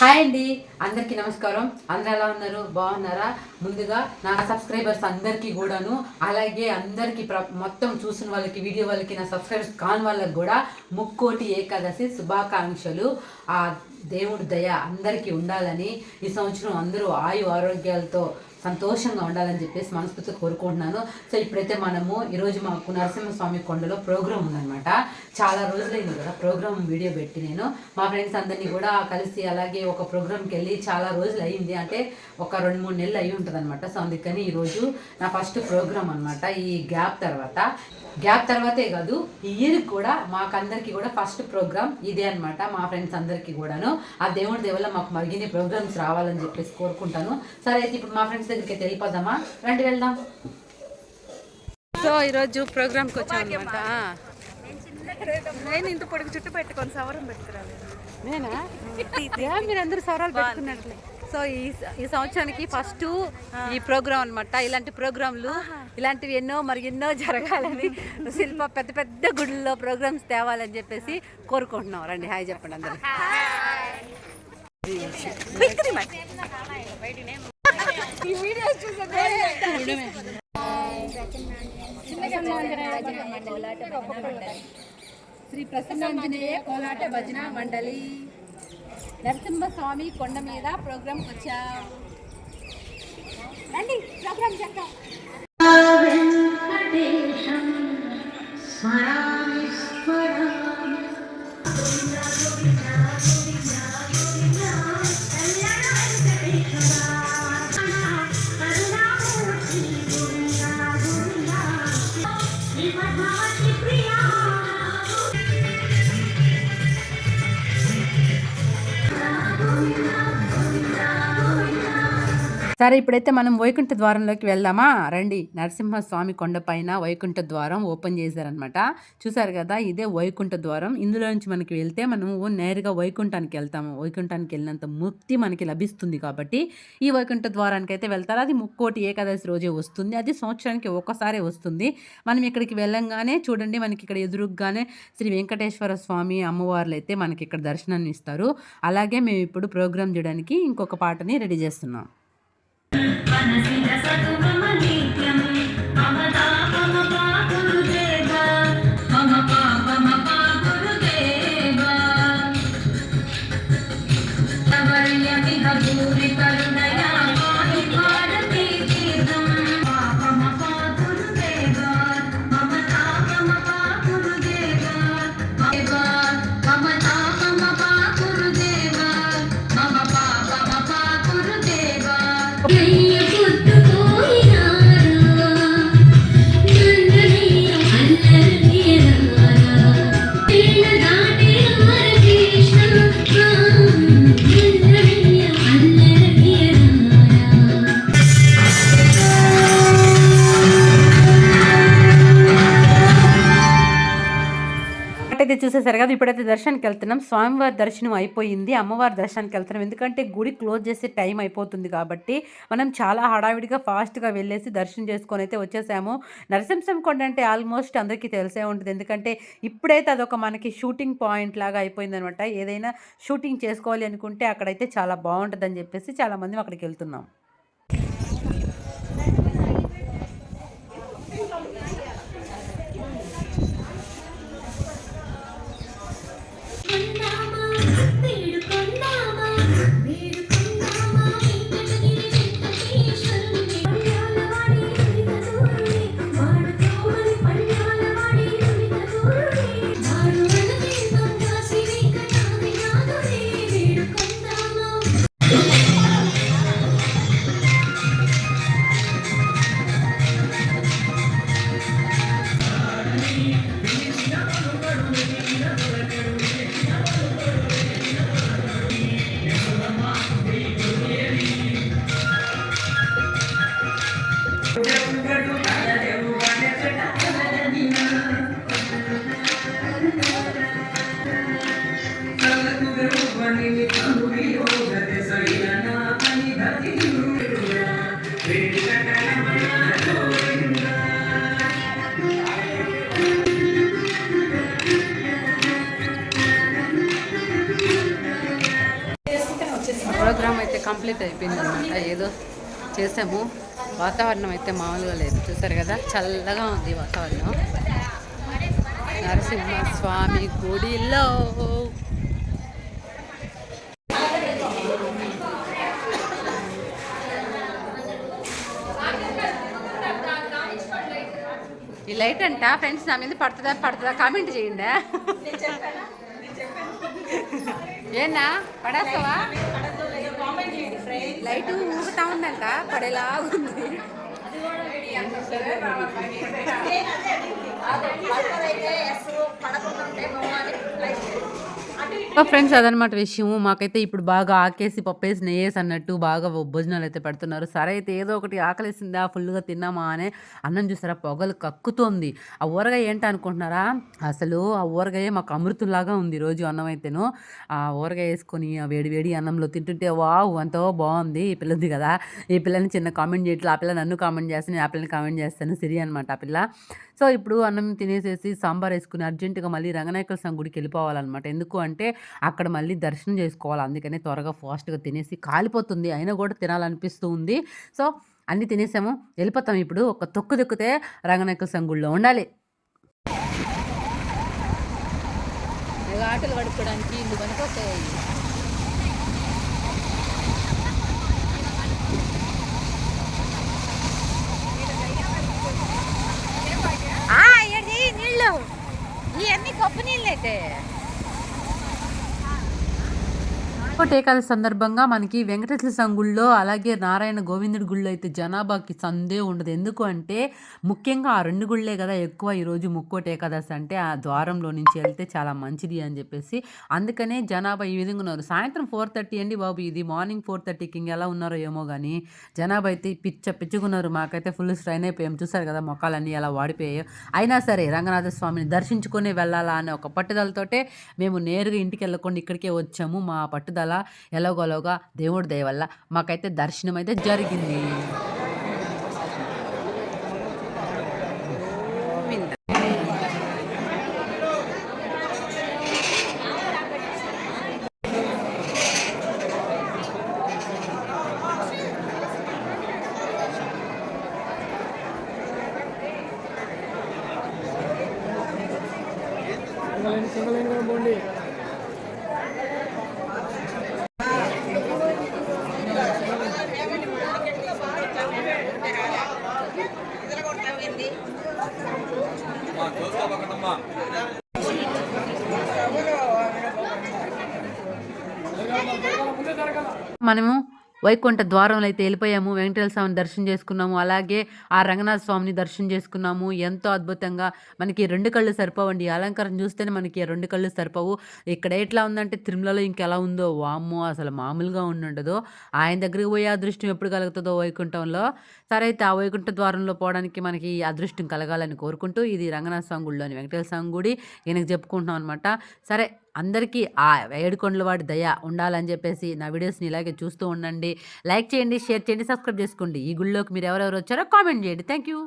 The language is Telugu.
హాయ్ అండి, అందరికీ నమస్కారం. అందరూ ఎలా ఉన్నారు? బాగున్నారా? ముందుగా నా సబ్స్క్రైబర్స్ అందరికీ కూడాను, అలాగే అందరికీ మొత్తం చూసిన వాళ్ళకి, వీడియో వాళ్ళకి, నా సబ్స్క్రైబర్స్ కాని వాళ్ళకి కూడా ముక్కోటి ఏకాదశి శుభాకాంక్షలు. ఆ దేవుడి దయ అందరికీ ఉండాలని, ఈ సంవత్సరం అందరూ ఆయు ఆరోగ్యాలతో సంతోషంగా ఉండాలని చెప్పేసి మనస్ఫూర్తిగా కోరుకుంటున్నాను. సో ఇప్పుడైతే మనము ఈరోజు మాకు నరసింహస్వామి కొండలో ప్రోగ్రామ్ ఉందన్నమాట. చాలా రోజులైంది కదా ప్రోగ్రామ్ వీడియో పెట్టి. నేను మా ఫ్రెండ్స్ అందరినీ కూడా కలిసి అలాగే ఒక ప్రోగ్రామ్కి వెళ్ళి చాలా రోజులు అయ్యింది, అంటే ఒక 2-3 నెలలు అయ్యి ఉంటుంది అనమాట. సో అందుకని ఈరోజు నా ఫస్ట్ ప్రోగ్రామ్ అనమాట. ఈ గ్యాప్ తర్వాతే కాదు, ఈ ఇయర్ కూడా మాకందరికి కూడా ఫస్ట్ ప్రోగ్రామ్ ఇదే అనమాట. మా ఫ్రెండ్స్ అందరికీ కూడాను ఆ దేవుడి దేవుళ్ళ మాకు మరిగిన ప్రోగ్రామ్స్ రావాలని చెప్పేసి కోరుకుంటాను. సరే అయితే ఇప్పుడు మా ఫ్రెండ్స్ దగ్గరికి వెళ్ళిపోదామా? రండి వెళ్దాం. సో ఈరోజు ప్రోగ్రామ్కి వచ్చాను అనమాట. నేను ఇంత పొడుగు చుట్టూ పెట్టుకొని సవరం పెట్టుకురాలేదు. నేనా? మీరు అందరూ సవరాలు పెట్టుకున్నట్లే. సో ఈ సంవత్సరానికి ఫస్ట్ ఈ ప్రోగ్రామ్ అనమాట. ఇలాంటి ప్రోగ్రాంలు ఇలాంటివి ఎన్నో జరగాలని, శిల్ప పెద్ద పెద్ద గుడుల్లో ప్రోగ్రామ్స్ తేవాలని చెప్పేసి కోరుకుంటున్నాం. రండి హాయ్ చెప్పండి అందరూ. శ్రీ ప్రసన్నాంజనేయ కోలాట భజన మండలి నరసింహస్వామి కొండ మీద ప్రోగ్రామ్కి వచ్చా. రండి ప్రోగ్రామ్ చేద్దాం. సరే ఇప్పుడైతే మనం వైకుంఠ ద్వారంలోకి వెళ్దామా? రండి. నరసింహస్వామి కొండపైన వైకుంఠ ద్వారం ఓపెన్ చేశారనమాట. చూసారు కదా, ఇదే వైకుంఠ ద్వారం. ఇందులో నుంచి మనకి వెళ్తే మనము నేరుగా వైకుంఠానికి వెళ్తాము. వైకుంఠానికి వెళ్ళినంత ముక్తి మనకి లభిస్తుంది కాబట్టి ఈ వైకుంఠ ద్వారానికి అయితే వెళ్తారు. అది ముక్కోటి ఏకాదశి రోజే వస్తుంది. అది సంవత్సరానికి ఒక్కసారే వస్తుంది. మనం ఇక్కడికి వెళ్ళంగానే చూడండి, మనకి ఇక్కడ ఎదురుగానే శ్రీ వెంకటేశ్వర స్వామి అమ్మవార్లు అయితే మనకి ఇక్కడ దర్శనాన్ని ఇస్తారు. అలాగే మేము ఇప్పుడు ప్రోగ్రామ్ చేయడానికి ఇంకొక పాటని రెడీ చేస్తున్నాం. అయితే చూసేసారు కదా, ఇప్పుడైతే దర్శనానికి వెళ్తున్నాం. స్వామివారి దర్శనం అయిపోయింది, అమ్మవారి దర్శనానికి వెళ్తున్నాం. ఎందుకంటే గుడి క్లోజ్ చేసే టైం అయిపోతుంది కాబట్టి మనం చాలా హడావిడిగా ఫాస్ట్గా వెళ్ళేసి దర్శనం చేసుకొని అయితే వచ్చేసాము. నరసింహస్వామి కొండ అంటే ఆల్మోస్ట్ అందరికీ తెలిసే ఉంటుంది, ఎందుకంటే ఇప్పుడైతే అదొక మనకి షూటింగ్ పాయింట్ లాగా అయిపోయింది అనమాట. ఏదైనా షూటింగ్ చేసుకోవాలి అనుకుంటే అక్కడైతే చాలా బాగుంటుందని చెప్పేసి చాలామంది అక్కడికి వెళ్తున్నాం. కంప్లీట్ అయిపోయింది అనమాట. ఏదో చేసాము. వాతావరణం అయితే మామూలుగా లేదు, చూసారు కదా, చల్లగా ఉంది వాతావరణం. నరసింహస్వామి గుడిలో ఈ లైట్ అంట ఫ్రెండ్స్, నా మీద పడుతుందా కామెంట్ చేయండి. ఏనా పడేస్తావా? లైట్ ఊగుతా ఉందంట, పడేలాగుంది. ఫ్రెండ్స్ అదనమాట విషయము. మాకైతే ఇప్పుడు బాగా ఆకేసి పప్పేసి నెయ్యేసి అన్నట్టు బాగా భోజనాలు అయితే పెడుతున్నారు. సరే అయితే ఏదో ఒకటి ఆకలిసిందా ఫుల్గా తిన్నామా అనే అన్నం చూసారా పొగలు కక్కుతోంది. ఆ ఊరగాయ ఏంటి అనుకుంటున్నారా? అసలు ఆ ఊరగాయ మాకు అమృతంలాగా ఉంది ఈరోజు అన్నం అయితేను. ఆ ఊరగాయ వేసుకొని ఆ వేడి వేడి అన్నంలో తింటుంటే వావ్ ఎంతో బాగుంది. ఈ పిల్లది కదా, ఈ పిల్లని చిన్న కామెంట్ చేయట్లేదు. ఆ పిల్ల నన్ను కామెంట్ చేస్తాను, ఆ పిల్లని కామెంట్ చేస్తాను. సిరి అనమాట ఆ పిల్ల. సో ఇప్పుడు అన్నం తినేసేసి సాంబార్ వేసుకుని అర్జెంటుగా మళ్ళీ రంగనాయకుల స్వామి గుడికి వెళ్ళిపోవాలన్నమాట. ఎందుకు అంటే అక్కడ మళ్ళీ దర్శనం చేసుకోవాలి. అందుకనే త్వరగా ఫాస్ట్గా తినేసి కాలిపోతుంది, అయినా కూడా తినాలనిపిస్తూ ఉంది. సో అన్నీ తినేసాము, వెళ్ళిపోతాం. ఇప్పుడు ఒక తొక్కు దొక్కితే రంగనాయకుల స్వామి గుడిలో ఉండాలి. ఆటలు కడుక్కోవడానికి ఇల్లు పనికొస్తాయి. నీళ్ళు ఇవన్నీ కొప్పు నీళ్ళు అయితే ఏకాదశి సందర్భంగా మనకి వెంకటేశ్వర స్వామి గుళ్ళో అలాగే నారాయణ గోవిందుడి గుళ్ళో అయితే జనాభాకి సందే ఉండదు. ఎందుకు అంటే ముఖ్యంగా ఆ రెండు గుళ్ళే కదా ఎక్కువ ఈరోజు ముక్కోటి ఏకాదశి అంటే ఆ ద్వారంలో నుంచి వెళ్తే చాలా మంచిది అని చెప్పేసి అందుకనే జనాభా ఈ విధంగా ఉన్నారు. సాయంత్రం 4:30 అండి బాబు, ఇది మార్నింగ్ 4:30కి ఎలా ఉన్నారో ఏమో కానీ జనాభా అయితే పిచ్చుకున్నారు. మాకైతే ఫుల్ స్ట్రైన్ అయిపోయాం. చూసారు కదా మొక్కలన్నీ ఎలా వాడిపోయాయో. అయినా సరే రంగనాథ స్వామిని దర్శించుకునే వెళ్ళాలా అనే ఒక పట్టుదలతోటే మేము నేరుగా ఇంటికి వెళ్ళకుండా ఇక్కడికే వచ్చాము. మా పట్టుదల ఎలాగోలాగా దేవుడి దయ వల్ల మాకైతే దర్శనం అయితే జరిగింది. మనము వైకుంఠ ద్వారంలో అయితే వెళ్ళిపోయాము. వెంకటేశ్వర స్వామిని దర్శనం చేసుకున్నాము. అలాగే ఆ రంగనాథ స్వామిని దర్శనం చేసుకున్నాము. ఎంతో అద్భుతంగా మనకి 2 కళ్ళు సరిపోవండి. అలంకారం చూస్తేనే మనకి 2 కళ్ళు సరిపోవు. ఇక్కడ ఎట్లా ఉందంటే తిరుమలలో ఇంకెలా ఉందో వామ్మో అసలు మామూలుగా ఉండదు. ఆయన దగ్గరికి పోయే అదృష్టం ఎప్పుడు కలుగుతుందో వైకుంఠంలో. సరే అయితే ఆ వైకుంఠ ద్వారంలో పోవడానికి మనకి అదృష్టం కలగాలని కోరుకుంటూ ఇది రంగనాథ స్వామి గుడిలోని వెంకటేశ్వర స్వామి గుడి ఈయనకి చెప్పుకుంటున్నాం అనమాట. సరే అందరికీ ఆ ఏడుకొండల వాడి దయ ఉండాలని చెప్పేసి నా వీడియోస్ని ఇలాగే చూస్తూ ఉండండి. లైక్ చేయండి, షేర్ చేయండి, సబ్స్క్రైబ్ చేసుకోండి. ఈ గుళ్ళోకి మీరు ఎవరెవరు వచ్చారో కామెంట్ చేయండి. Thank you.